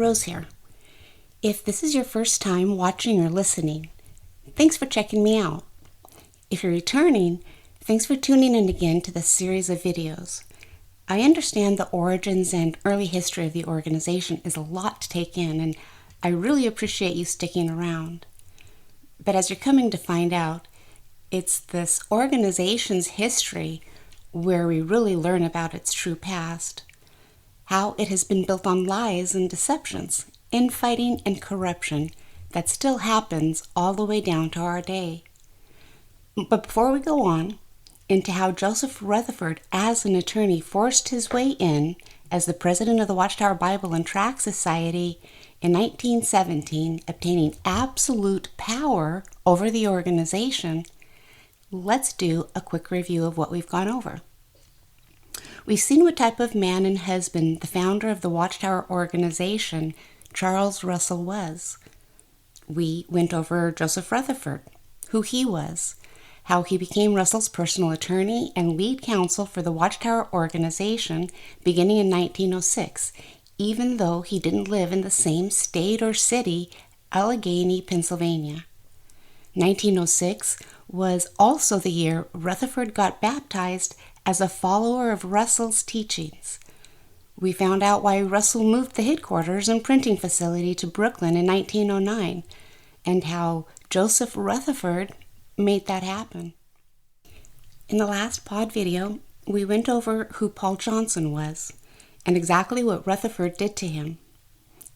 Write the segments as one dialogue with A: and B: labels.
A: Rose here. If this is your first time watching or listening, thanks for checking me out. If you're returning, thanks for tuning in again to this series of videos. I understand the origins and early history of the organization is a lot to take in, and I really appreciate you sticking around. But as you're coming to find out, it's this organization's history where we really learn about its true past, how it has been built on lies and deceptions, infighting and corruption that still happens all the way down to our day. But before we go on into how Joseph Rutherford as an attorney forced his way in as the president of the Watchtower Bible and Tract Society in 1917, obtaining absolute power over the organization, let's do a quick review of what we've gone over. We've seen what type of man and husband the founder of the Watchtower organization, Charles Russell, was. We went over Joseph Rutherford, who he was, how he became Russell's personal attorney and lead counsel for the Watchtower organization beginning in 1906, even though he didn't live in the same state or city, Allegheny, Pennsylvania. 1906 was also the year Rutherford got baptized as a follower of Russell's teachings. We found out why Russell moved the headquarters and printing facility to Brooklyn in 1909, and how Joseph Rutherford made that happen. In the last pod video, we went over who Paul Johnson was, and exactly what Rutherford did to him.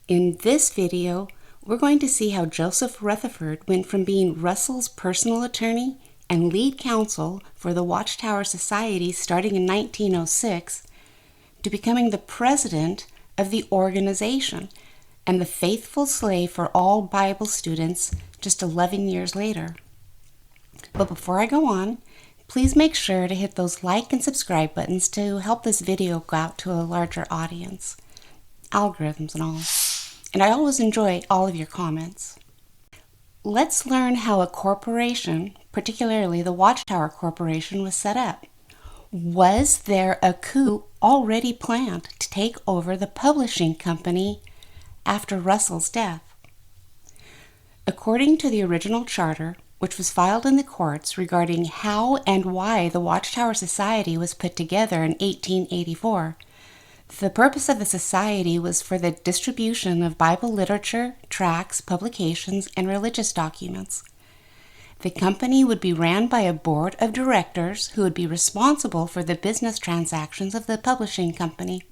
A: In this video, we're going to see how Joseph Rutherford went from being Russell's personal attorney and lead counsel for the Watchtower Society starting in 1906 to becoming the president of the organization and the faithful slave for all Bible students just 11 years later. But before I go on, please make sure to hit those like and subscribe buttons to help this video go out to a larger audience. Algorithms and all. And I always enjoy all of your comments. Let's learn how a corporation, particularly the Watchtower Corporation, was set up. Was there a coup already planned to take over the publishing company after Russell's death? According to the original charter, which was filed in the courts regarding how and why the Watchtower Society was put together in 1884, the purpose of the society was for the distribution of Bible literature, tracts, publications, and religious documents. The company would be ran by a board of directors who would be responsible for the business transactions of the publishing company.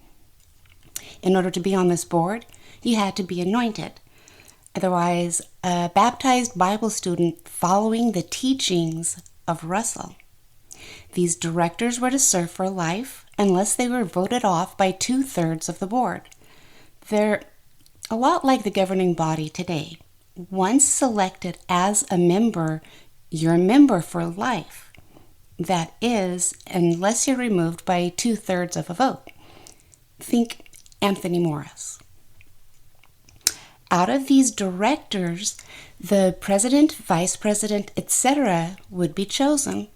A: In order to be on this board, you had to be anointed. Otherwise, a baptized Bible student following the teachings of Russell. These directors were to serve for life unless they were voted off by 2/3 of the board. They're a lot like the governing body today. Once selected as a member, you're a member for life. That is, unless you're removed by 2/3 of a vote. Think Anthony Morris. Out of these directors, the president, vice president, etc. would be chosen.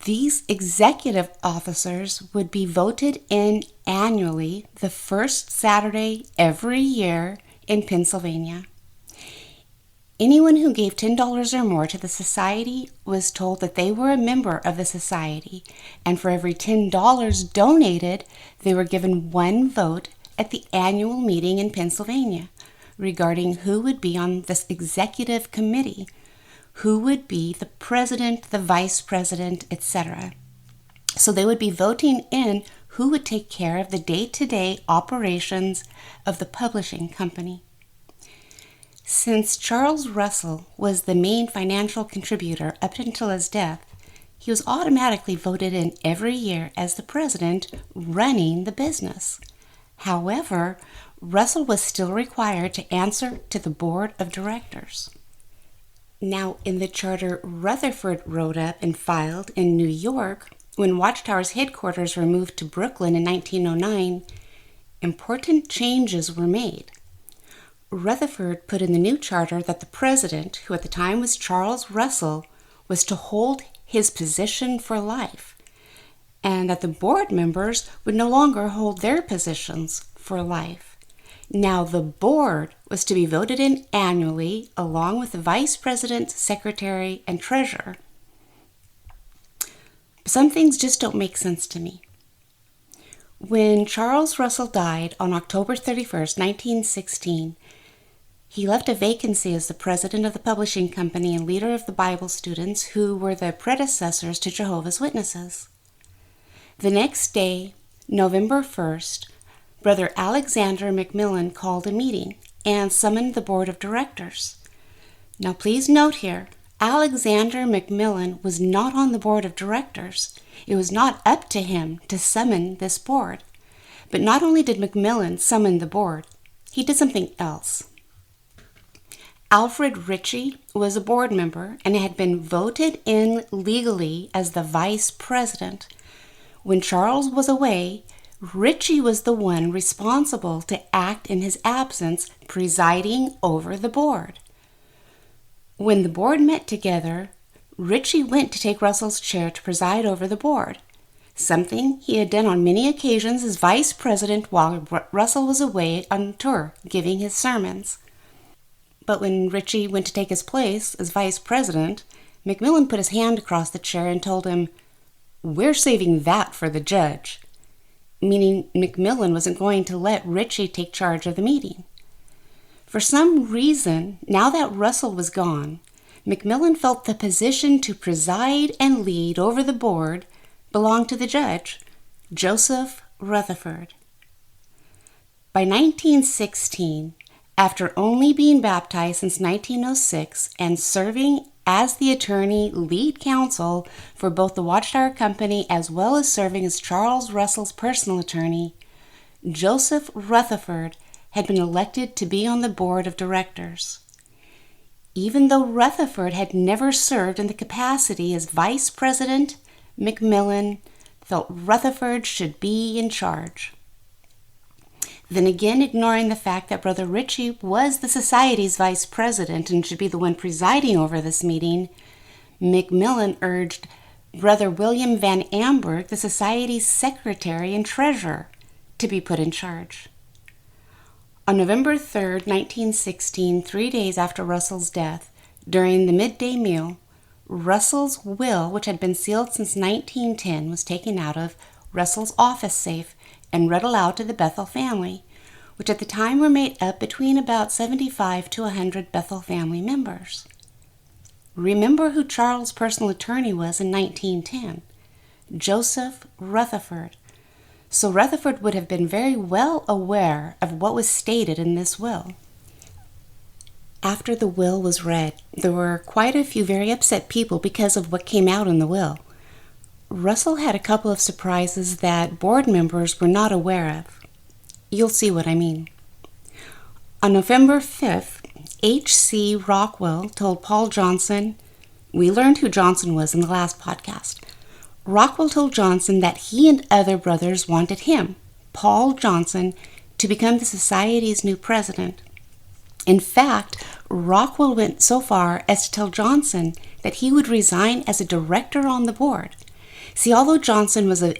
A: These executive officers would be voted in annually the first Saturday every year in Pennsylvania. Anyone who gave $10 or more to the society was told that they were a member of the society, and for every $10 donated, they were given one vote at the annual meeting in Pennsylvania regarding who would be on this executive committee, who would be the president, the vice president, etc. So they would be voting in who would take care of the day-to-day operations of the publishing company. Since Charles Russell was the main financial contributor up until his death, he was automatically voted in every year as the president running the business. However, Russell was still required to answer to the board of directors. Now, in the charter Rutherford wrote up and filed in New York, when Watchtower's headquarters were moved to Brooklyn in 1909, important changes were made. Rutherford put in the new charter that the president, who at the time was Charles Russell, was to hold his position for life, and that the board members would no longer hold their positions for life. Now, the board was to be voted in annually, along with the vice president, secretary, and treasurer. Some things just don't make sense to me. When Charles Russell died on October 31st, 1916, he left a vacancy as the president of the publishing company and leader of the Bible students, who were the predecessors to Jehovah's Witnesses. The next day, November 1st, Brother Alexander Macmillan called a meeting and summoned the board of directors. Now please note here, Alexander Macmillan was not on the board of directors. It was not up to him to summon this board. But not only did Macmillan summon the board, he did something else. Alfred Ritchie was a board member and had been voted in legally as the vice president. When Charles was away, Ritchie was the one responsible to act in his absence, presiding over the board. When the board met together, Ritchie went to take Russell's chair to preside over the board, something he had done on many occasions as vice president while Russell was away on tour giving his sermons. But when Ritchie went to take his place as vice president, Macmillan put his hand across the chair and told him, "We're saving that for the judge," meaning Macmillan wasn't going to let Ritchie take charge of the meeting. For some reason, now that Russell was gone, Macmillan felt the position to preside and lead over the board belonged to the judge, Joseph Rutherford. By 1916, after only being baptized since 1906 and serving as the attorney lead counsel for both the Watchtower Company as well as serving as Charles Russell's personal attorney, Joseph Rutherford had been elected to be on the board of directors. Even though Rutherford had never served in the capacity as vice president, Macmillan felt Rutherford should be in charge. Then again, ignoring the fact that Brother Ritchie was the society's vice president and should be the one presiding over this meeting, Macmillan urged Brother William Van Amberg, the society's secretary and treasurer, to be put in charge. On November 3rd, 1916, 3 days after Russell's death, during the midday meal, Russell's will, which had been sealed since 1910, was taken out of Russell's office safe and read aloud to the Bethel family, which at the time were made up between about 75 to 100 Bethel family members. Remember who Charles' personal attorney was in 1910, Joseph Rutherford. So Rutherford would have been very well aware of what was stated in this will. After the will was read, there were quite a few very upset people because of what came out in the will. Russell had a couple of surprises that board members were not aware of. You'll see what I mean. On November 5th, H.C. Rockwell told Paul Johnson, we learned who Johnson was in the last podcast. Rockwell told Johnson that he and other brothers wanted him, Paul Johnson, to become the society's new president. In fact, Rockwell went so far as to tell Johnson that he would resign as a director on the board. See, although Johnson was a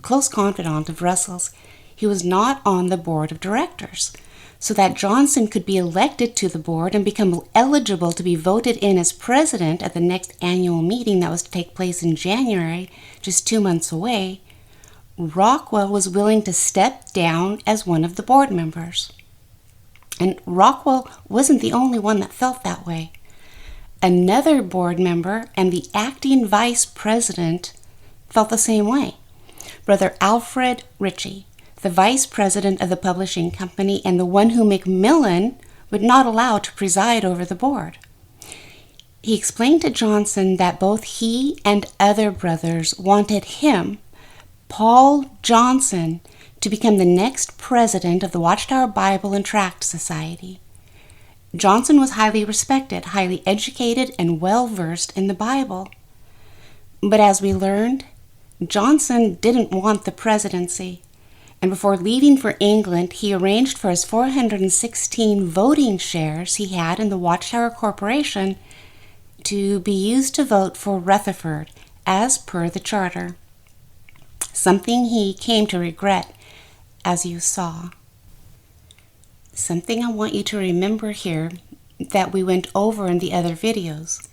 A: close confidant of Russell's, he was not on the board of directors, so that Johnson could be elected to the board and become eligible to be voted in as president at the next annual meeting that was to take place in January, just 2 months away. Rockwell was willing to step down as one of the board members. And Rockwell wasn't the only one that felt that way. Another board member and the acting vice president felt the same way. Brother Alfred Ritchie, the vice president of the publishing company and the one who Macmillan would not allow to preside over the board. He explained to Johnson that both he and other brothers wanted him, Paul Johnson, to become the next president of the Watchtower Bible and Tract Society. Johnson was highly respected, highly educated, and well-versed in the Bible. But as we learned, Johnson didn't want the presidency, and before leaving for England, he arranged for his 416 voting shares he had in the Watchtower Corporation to be used to vote for Rutherford as per the charter, something he came to regret, as you saw. Something I want you to remember here that we went over in the other videos.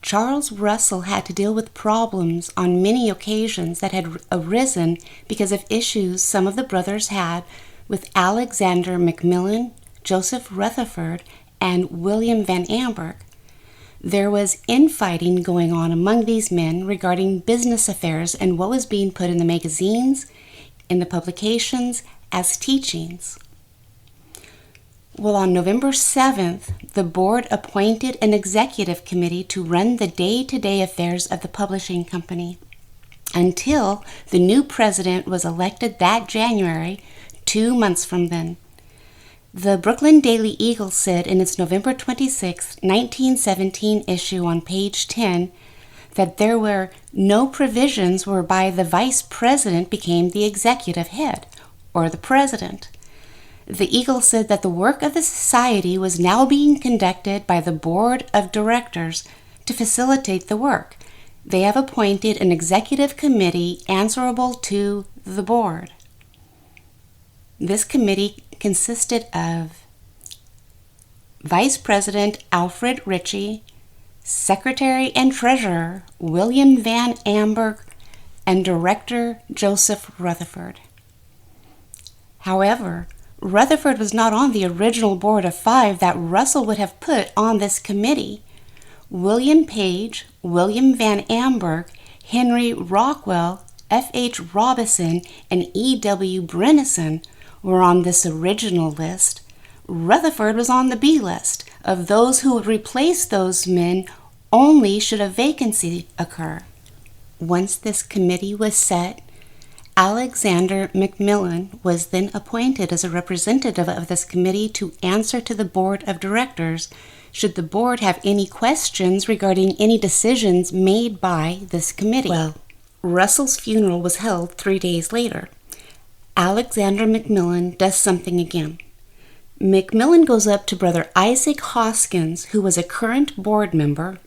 A: Charles Russell had to deal with problems on many occasions that had arisen because of issues some of the brothers had with Alexander Macmillan, Joseph Rutherford, and William Van Amberg. There was infighting going on among these men regarding business affairs and what was being put in the magazines, in the publications, as teachings. Well, on November 7th, the board appointed an executive committee to run the day-to-day affairs of the publishing company until the new president was elected that January, 2 months from then. The Brooklyn Daily Eagle said in its November 26, 1917 issue on page 10 that there were no provisions whereby the vice president became the executive head, or the president. The Eagle said that the work of the society was now being conducted by the board of directors to facilitate the work. They have appointed an executive committee answerable to the board. This committee consisted of Vice President Alfred Ritchie, Secretary and Treasurer William Van Amberg, and Director Joseph Rutherford. However, Rutherford was not on the original board of 5 that Russell would have put on this committee. William Page, William Van Amberg, Henry Rockwell, F.H. Robison, and E.W. Brennison were on this original list. Rutherford was on the B list of those who would replace those men only should a vacancy occur. Once this committee was set, Alexander Macmillan was then appointed as a representative of this committee to answer to the board of directors should the board have any questions regarding any decisions made by this committee. Well, Russell's funeral was held 3 days later. Alexander Macmillan does something again. Macmillan goes up to Brother Isaac Hoskins, who was a current board member.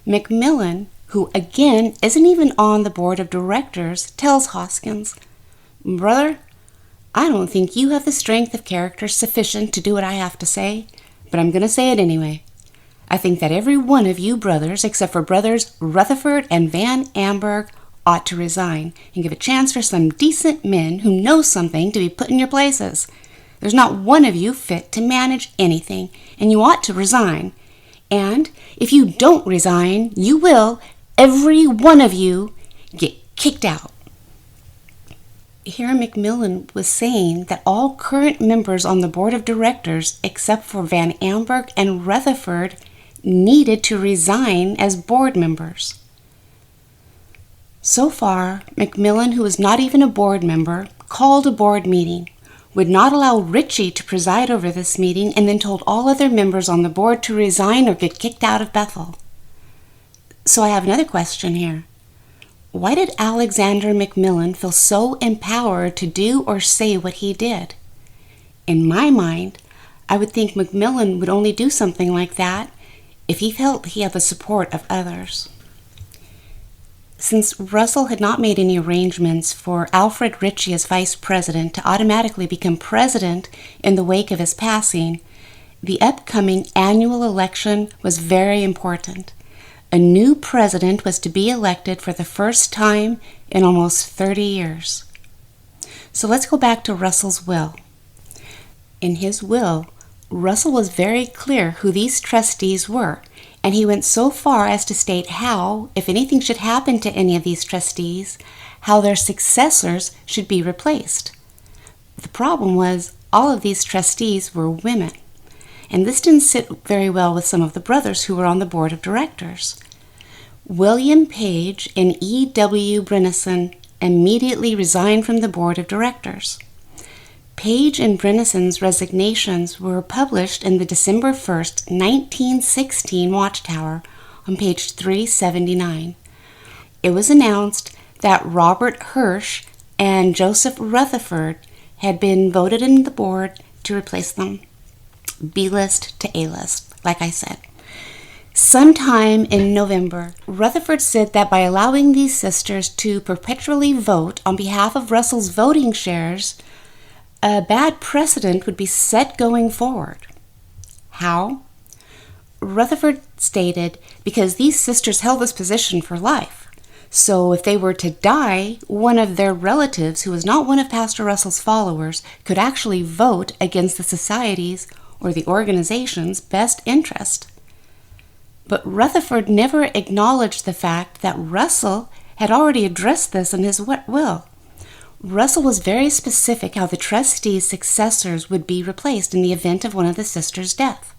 A: Macmillan, who again isn't even on the board of directors, tells Hoskins, "Brother, I don't think you have the strength of character sufficient to do what I have to say, but I'm going to say it anyway. I think that every one of you brothers, except for brothers Rutherford and Van Amberg, ought to resign and give a chance for some decent men who know something to be put in your places. There's not one of you fit to manage anything, and you ought to resign. And if you don't resign, you will, every one of you, get kicked out." Here Macmillan was saying that all current members on the board of directors, except for Van Amberg and Rutherford, needed to resign as board members. So far, Macmillan, who was not even a board member, called a board meeting, would not allow Ritchie to preside over this meeting, and then told all other members on the board to resign or get kicked out of Bethel. So I have another question here. Why did Alexander Macmillan feel so empowered to do or say what he did? In my mind, I would think Macmillan would only do something like that if he felt he had the support of others. Since Russell had not made any arrangements for Alfred Ritchie as vice president to automatically become president in the wake of his passing, the upcoming annual election was very important. A new president was to be elected for the first time in almost 30 years. So let's go back to Russell's will. In his will, Russell was very clear who these trustees were, and he went so far as to state how, if anything should happen to any of these trustees, how their successors should be replaced. The problem was all of these trustees were women, and this didn't sit very well with some of the brothers who were on the board of directors. William Page and E.W. Brennison immediately resigned from the board of directors. Page and Brennison's resignations were published in the December 1st, 1916 Watchtower on page 379. It was announced that Robert Hirsch and Joseph Rutherford had been voted in the board to replace them. B-list to A-list, like I said. Sometime in November, Rutherford said that by allowing these sisters to perpetually vote on behalf of Russell's voting shares, a bad precedent would be set going forward. How? Rutherford stated because these sisters held this position for life. So if they were to die, one of their relatives, who was not one of Pastor Russell's followers, could actually vote against the society's or the organization's best interest. But Rutherford never acknowledged the fact that Russell had already addressed this in his will. Russell was very specific how the trustees' successors would be replaced in the event of one of the sisters' death.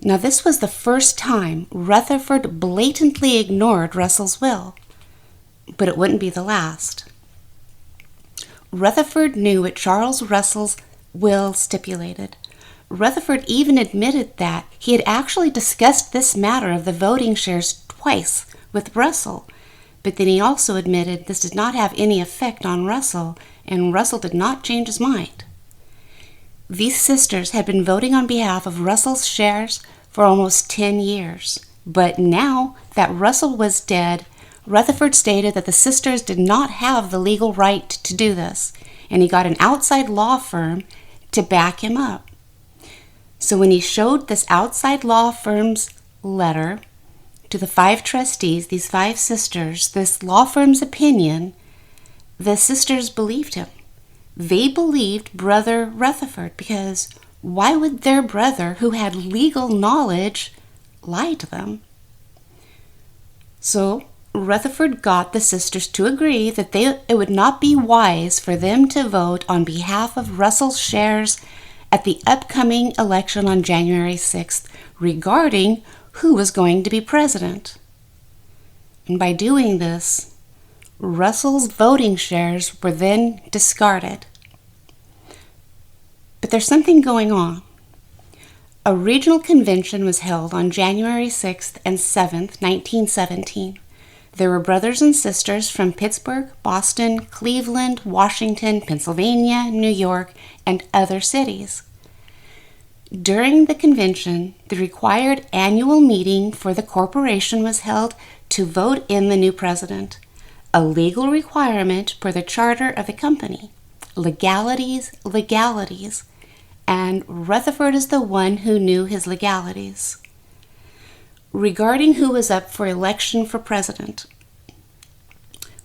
A: Now, this was the first time Rutherford blatantly ignored Russell's will, but it wouldn't be the last. Rutherford knew what Charles Russell's will stipulated. Rutherford even admitted that he had actually discussed this matter of the voting shares twice with Russell, but then he also admitted this did not have any effect on Russell, and Russell did not change his mind. These sisters had been voting on behalf of Russell's shares for almost 10 years, but now that Russell was dead, Rutherford stated that the sisters did not have the legal right to do this, and he got an outside law firm to back him up. So when he showed this outside law firm's letter to the 5 trustees, these 5 sisters, this law firm's opinion, the sisters believed him. They believed Brother Rutherford, because why would their brother, who had legal knowledge, lie to them? So Rutherford got the sisters to agree that it would not be wise for them to vote on behalf of Russell's shares at the upcoming election on January 6th regarding who was going to be president. And by doing this, Russell's voting shares were then discarded. But there's something going on. A regional convention was held on January 6th and 7th, 1917. There were brothers and sisters from Pittsburgh, Boston, Cleveland, Washington, Pennsylvania, New York, and other cities. During the convention, the required annual meeting for the corporation was held to vote in the new president, a legal requirement per the charter of the company. Legalities, legalities, and Rutherford is the one who knew his legalities. Regarding who was up for election for president,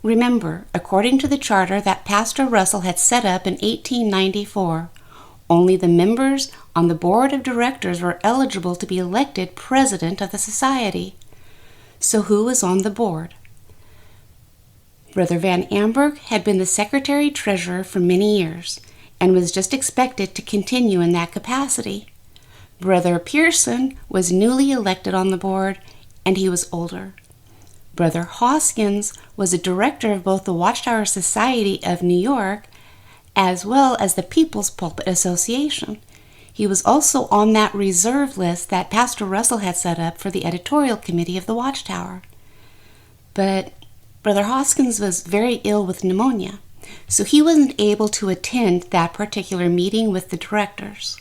A: remember, according to the charter that Pastor Russell had set up in 1894, only the members on the board of directors were eligible to be elected president of the society. So who was on the board? Brother Van Amberg had been the secretary-treasurer for many years and was just expected to continue in that capacity. Brother Pearson was newly elected on the board, and he was older. Brother Hoskins was a director of both the Watchtower Society of New York as well as the People's Pulpit Association. He was also on that reserve list that Pastor Russell had set up for the editorial committee of the Watchtower. But Brother Hoskins was very ill with pneumonia, so he wasn't able to attend that particular meeting with the directors.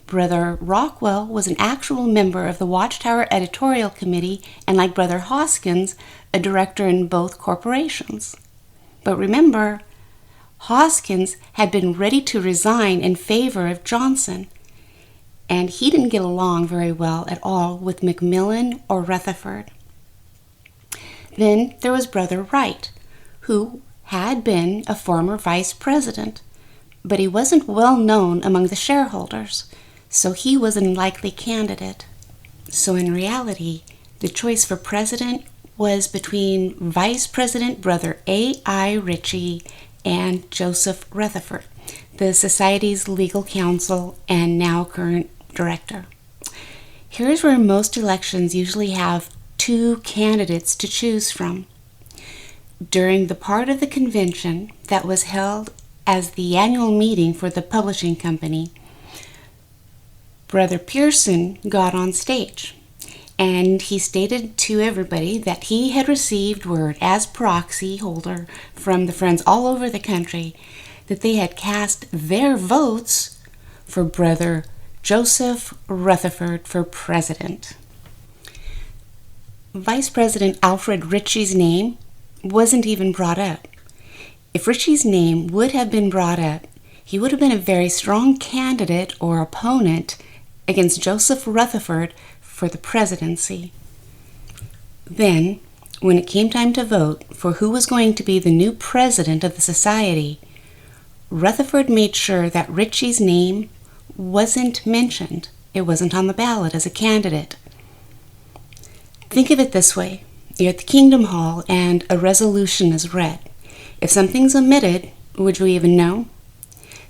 A: Brother Rockwell was an actual member of the Watchtower editorial committee and, like Brother Hoskins, a director in both corporations. But remember, Hoskins had been ready to resign in favor of Johnson, and he didn't get along very well at all with Macmillan or Rutherford. Then there was Brother Wright, who had been a former vice president, but he wasn't well known among the shareholders, so he was an unlikely candidate. So in reality, the choice for president was between Vice President Brother A.I. Ritchie and Joseph Rutherford, the Society's legal counsel and now current director. Here's where most elections usually have 2 candidates to choose from. During the part of the convention that was held as the annual meeting for the publishing company, Brother Pearson got on stage, and he stated to everybody that he had received word as proxy holder from the friends all over the country that they had cast their votes for Brother Joseph Rutherford for president. Vice President Alfred Ritchie's name wasn't even brought up. If Ritchie's name would have been brought up, he would have been a very strong candidate or opponent against Joseph Rutherford for the presidency. Then, when it came time to vote for who was going to be the new president of the society, Rutherford made sure that Ritchie's name wasn't mentioned. It wasn't on the ballot as a candidate. Think of it this way. You're at the Kingdom Hall and a resolution is read. If something's omitted, would you even know?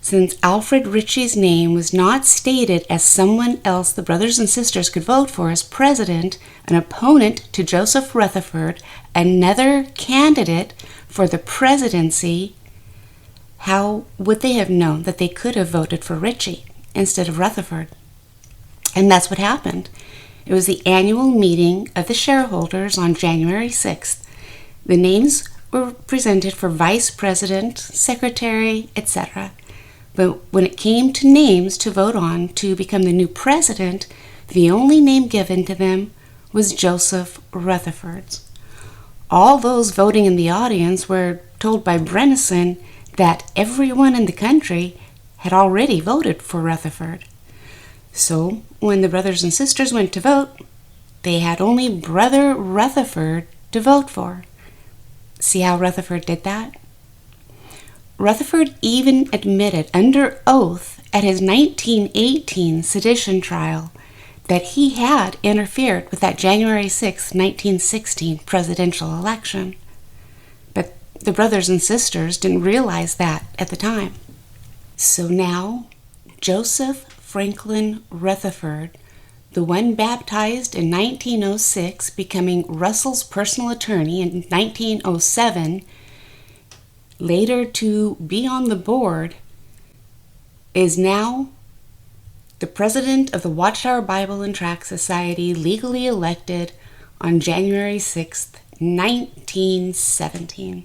A: Since Alfred Ritchie's name was not stated as someone else the brothers and sisters could vote for as president, an opponent to Joseph Rutherford, another candidate for the presidency, how would they have known that they could have voted for Ritchie instead of Rutherford? And that's what happened. It was the annual meeting of the shareholders on January 6th. The names were presented for vice president, secretary, etc. But when it came to names to vote on to become the new president, the only name given to them was Joseph Rutherford's. All those voting in the audience were told by Brennison that everyone in the country had already voted for Rutherford. So, when the brothers and sisters went to vote, they had only Brother Rutherford to vote for. See how Rutherford did that? Rutherford even admitted under oath at his 1918 sedition trial that he had interfered with that January 6, 1916 presidential election. But the brothers and sisters didn't realize that at the time. So now, Joseph Franklin Rutherford, the one baptized in 1906, becoming Russell's personal attorney in 1907, later to be on the board, is now the president of the Watchtower Bible and Tract Society, legally elected on January 6th, 1917.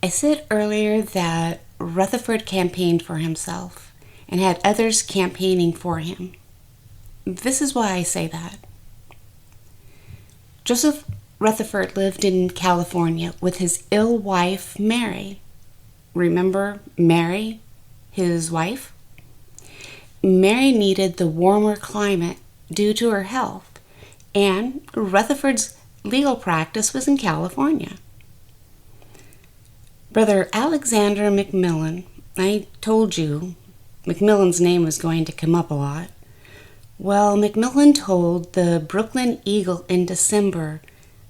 A: I said earlier that Rutherford campaigned for himself and had others campaigning for him. This is why I say that. Joseph Rutherford lived in California with his ill wife, Mary. Remember Mary, his wife? Mary needed the warmer climate due to her health, and Rutherford's legal practice was in California. Brother Alexander McMillan, I told you McMillan's name was going to come up a lot. Well, McMillan told the Brooklyn Eagle in December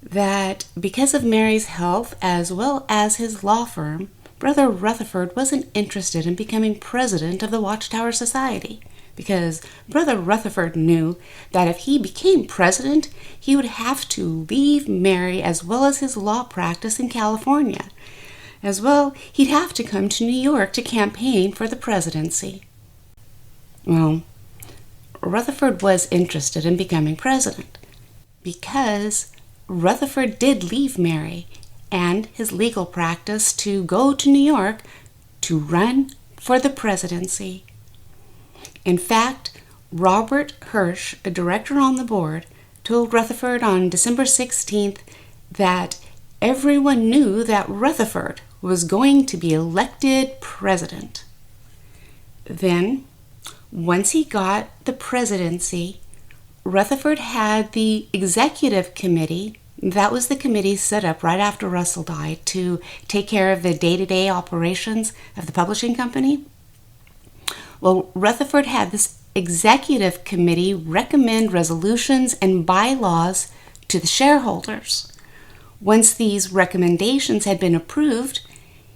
A: that because of Mary's health as well as his law firm, Brother Rutherford wasn't interested in becoming president of the Watchtower Society, because Brother Rutherford knew that if he became president, he would have to leave Mary as well as his law practice in California. As well, he'd have to come to New York to campaign for the presidency. Well, Rutherford was interested in becoming president because Rutherford did leave Mary and his legal practice to go to New York to run for the presidency. In fact, Robert Hirsch, a director on the board, told Rutherford on December 16th that everyone knew that Rutherford was going to be elected president. Then, once he got the presidency, Rutherford had the executive committee. That was the committee set up right after Russell died to take care of the day-to-day operations of the publishing company. Well, Rutherford had this executive committee recommend resolutions and bylaws to the shareholders. Once these recommendations had been approved,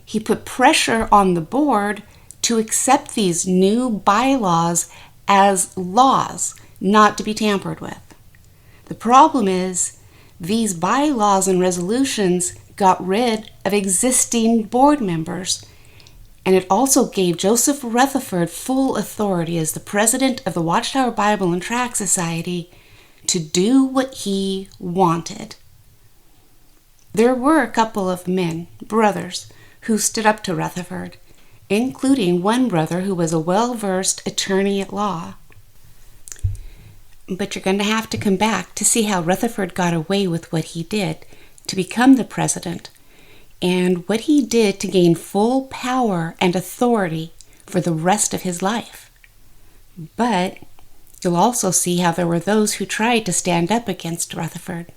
A: he put pressure on the board to accept these new bylaws as laws, not to be tampered with. The problem is, these bylaws and resolutions got rid of existing board members, and it also gave Joseph Rutherford full authority as the president of the Watchtower Bible and Tract Society to do what he wanted. There were a couple of men, brothers, who stood up to Rutherford, including one brother who was a well-versed attorney at law. But you're going to have to come back to see how Rutherford got away with what he did to become the president. and what he did to gain full power and authority for the rest of his life. But you'll also see how there were those who tried to stand up against Rutherford.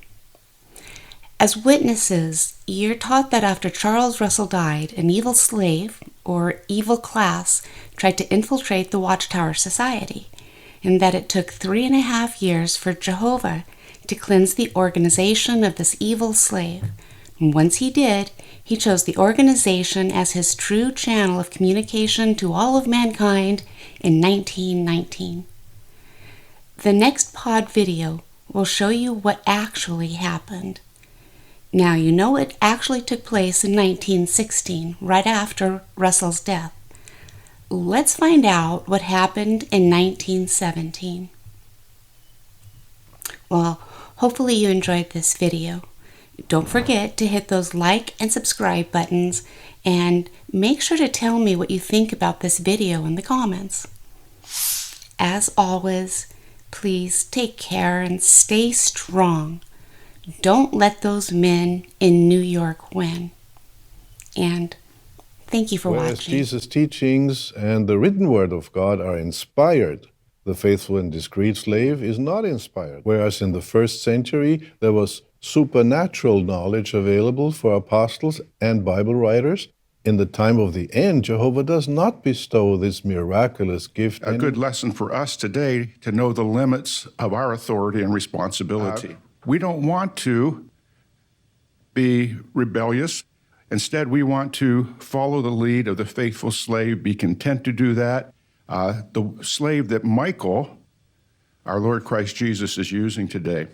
A: As witnesses, you're taught that after Charles Russell died, an evil slave, or evil class, tried to infiltrate the Watchtower society, and that it took 3.5 years for Jehovah to cleanse the organization of this evil slave. And once he did, he chose the organization as his true channel of communication to all of mankind in 1919. The next pod video will show you what actually happened. Now, you know it actually took place in 1916, right after Russell's death. Let's find out what happened in 1917. Well, hopefully you enjoyed this video. Don't forget to hit those like and subscribe buttons, and make sure to tell me what you think about this video in the comments. As always, please take care and stay strong. Don't let those men in New York win. And thank you for
B: Whereas
A: watching.
B: Jesus' teachings and the written word of God are inspired, the faithful and discreet slave is not inspired. Whereas in the first century, there was supernatural knowledge available for apostles and Bible writers, in the time of the end, Jehovah does not bestow this miraculous gift.
C: A good lesson for us today to know the limits of our authority and responsibility. We don't want to be rebellious. Instead, we want to follow the lead of the faithful slave, be content to do that. The slave that Michael, our Lord Christ Jesus, is using today.